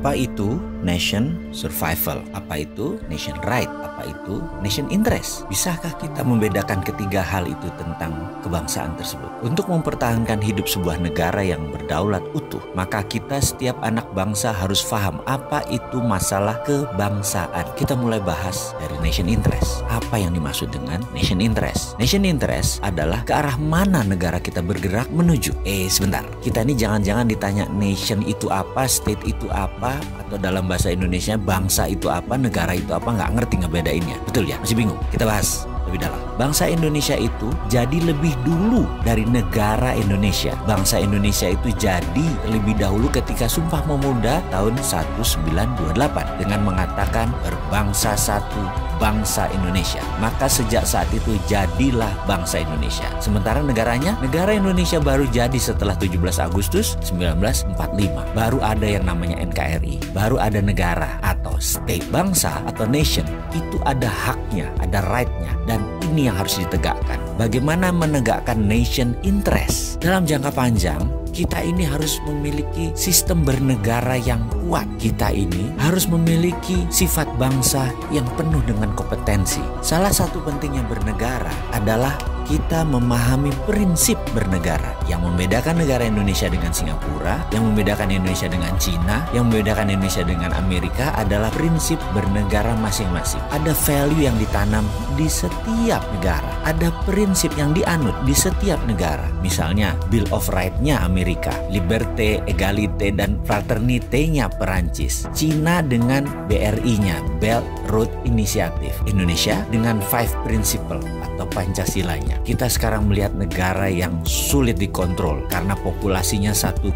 Apa itu nation survival? Apa itu nation right? Apa itu nation interest? Bisakah kita membedakan ketiga hal itu tentang kebangsaan tersebut? Untuk mempertahankan hidup sebuah negara yang berdaulat utuh, maka kita setiap anak bangsa harus paham apa itu masalah kebangsaan. Kita mulai bahas dari nation interest. Apa yang dimaksud dengan nation interest? Nation interest adalah ke arah mana negara kita bergerak menuju. Sebentar, kita ini jangan-jangan ditanya nation itu apa, state itu apa, atau dalam bahasa Indonesia bangsa itu apa, negara itu apa, nggak ngerti ngebedainnya. Betul ya? Masih bingung? Kita bahas lebih dalam. Bangsa Indonesia itu jadi lebih dulu dari negara Indonesia. Bangsa Indonesia itu jadi lebih dahulu ketika Sumpah Pemuda tahun 1928 dengan mengatakan berbangsa satu, bangsa Indonesia. Maka sejak saat itu jadilah bangsa Indonesia. Sementara negaranya, negara Indonesia baru jadi setelah 17 Agustus 1945. Baru ada yang namanya NKRI. Baru ada negara atau state. Bangsa atau nation itu ada haknya, ada right-nya. Dan ini yang harus ditegakkan. Bagaimana menegakkan nation interest? Dalam jangka panjang, kita ini harus memiliki sistem bernegara yang kuat. Kita ini harus memiliki sifat bangsa yang penuh dengan kompetensi. Salah satu pentingnya bernegara adalah kita memahami prinsip bernegara. Yang membedakan negara Indonesia dengan Singapura, yang membedakan Indonesia dengan Cina, yang membedakan Indonesia dengan Amerika adalah prinsip bernegara masing-masing. Ada value yang ditanam di setiap negara. Ada prinsip yang dianut di setiap negara. Misalnya Bill of Rights-nya Amerika, Liberté, Égalité, dan Fraternité-nya Perancis. Cina dengan BRI-nya, Belt Road Initiative. Indonesia dengan Five Principle atau Pancasilanya. Kita sekarang melihat negara yang sulit dikontrol karena populasinya 1,5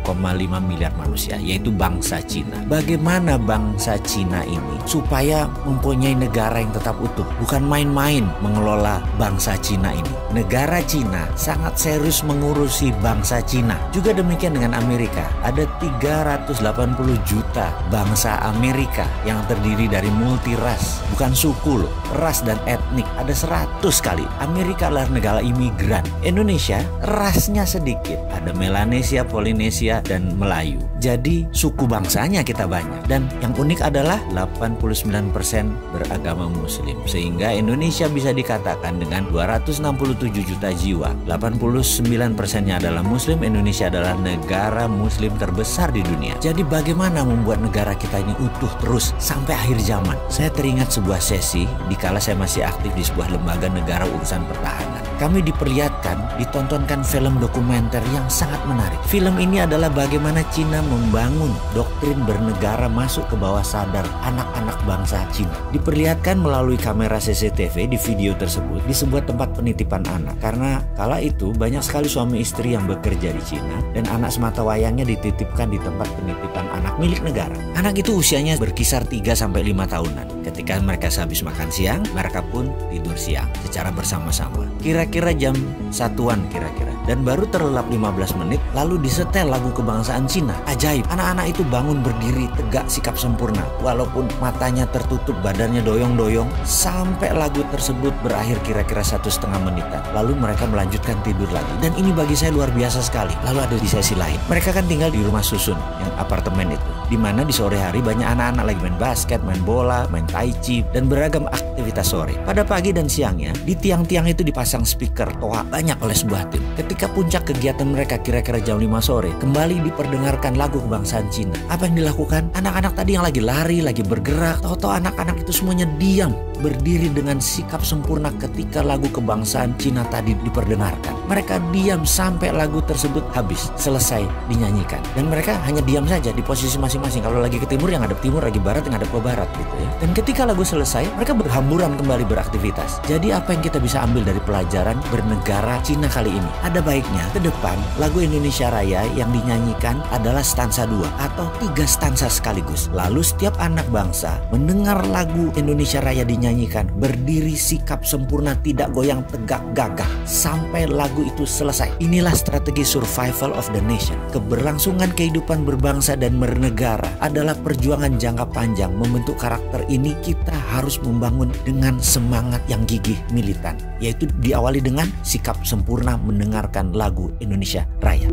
miliar manusia, yaitu bangsa Cina. Bagaimana bangsa Cina ini supaya mempunyai negara yang tetap utuh? Bukan main-main mengelola bangsa Cina ini. Negara Cina sangat serius mengurusi bangsa Cina. Juga demikian dengan Amerika. Ada 380 juta bangsa Amerika yang terdiri dari multiras, bukan suku loh, ras dan etnik. Ada 100 kali. Amerika adalah negara imigran. Indonesia rasnya sedikit. Ada Melanesia, Polinesia, dan Melayu. Jadi suku bangsanya kita banyak. Dan yang unik adalah 89% beragama Muslim. Sehingga Indonesia bisa dikatakan dengan 267 juta jiwa, 89%-nya adalah Muslim. Indonesia adalah negara Muslim terbesar di dunia. Jadi bagaimana membuat negara kita ini utuh terus sampai akhir zaman? Saya teringat sebuah sesi dikala saya masih aktif di sebuah lembaga negara urusan pertahanan. Kami diperlihatkan, ditontonkan film dokumenter yang sangat menarik. Film ini adalah bagaimana Cina membangun doktrin bernegara masuk ke bawah sadar anak-anak bangsa Cina. Diperlihatkan melalui kamera CCTV di video tersebut di sebuah tempat penitipan anak. Karena kala itu banyak sekali suami istri yang bekerja di Cina dan anak sematawayangnya dititipkan di tempat penitipan anak milik negara. Anak itu usianya berkisar 3-5 tahunan. Ketika mereka sehabis makan siang, mereka pun tidur siang secara bersama-sama. Kira-kira jam 1-an kira-kira. Dan baru terlelap 15 menit lalu disetel lagu kebangsaan Cina. Ajaib, anak-anak itu bangun berdiri tegak sikap sempurna. Walaupun matanya tertutup, badannya doyong-doyong. Sampai lagu tersebut berakhir kira-kira 1,5 menitan. Lalu mereka melanjutkan tidur lagi. Dan ini bagi saya luar biasa sekali. Lalu ada di sesi lain. Mereka kan tinggal di rumah susun, yang apartemen itu. Dimana di sore hari banyak anak-anak lagi main basket, main bola, main tai chi, dan beragam aktivitas sore. Pada pagi dan siangnya, di tiang-tiang itu dipasang speaker toa banyak oleh sebuah tim. Ketika puncak kegiatan mereka kira-kira jam 5 sore, kembali diperdengarkan lagu kebangsaan Cina. Apa yang dilakukan? Anak-anak tadi yang lagi lari, lagi bergerak, tahu-tahu anak-anak itu semuanya diam, berdiri dengan sikap sempurna ketika lagu kebangsaan Cina tadi diperdengarkan. Mereka diam sampai lagu tersebut habis, selesai dinyanyikan. Dan mereka hanya diam saja di posisi masing-masing. Kalau lagi ke timur, yang ngadep timur, lagi barat, yang ngadep ke barat gitu ya. Dan ketika lagu selesai, mereka berhamburan kembali beraktivitas. Jadi apa yang kita bisa ambil dari pelajaran bernegara Cina kali ini? Ada baiknya ke depan lagu Indonesia Raya yang dinyanyikan adalah stansa 2 atau 3 stansa sekaligus. Lalu setiap anak bangsa mendengar lagu Indonesia Raya dinyanyikan, berdiri sikap sempurna, tidak goyang, tegak, gagah sampai lagu itu selesai. Inilah strategi survival of the nation. Keberlangsungan kehidupan berbangsa dan bernegara adalah perjuangan jangka panjang. Membentuk karakter ini kita harus membangun dengan semangat yang gigih militan, yaitu diawali dengan sikap sempurna mendengarkan lagu Indonesia Raya.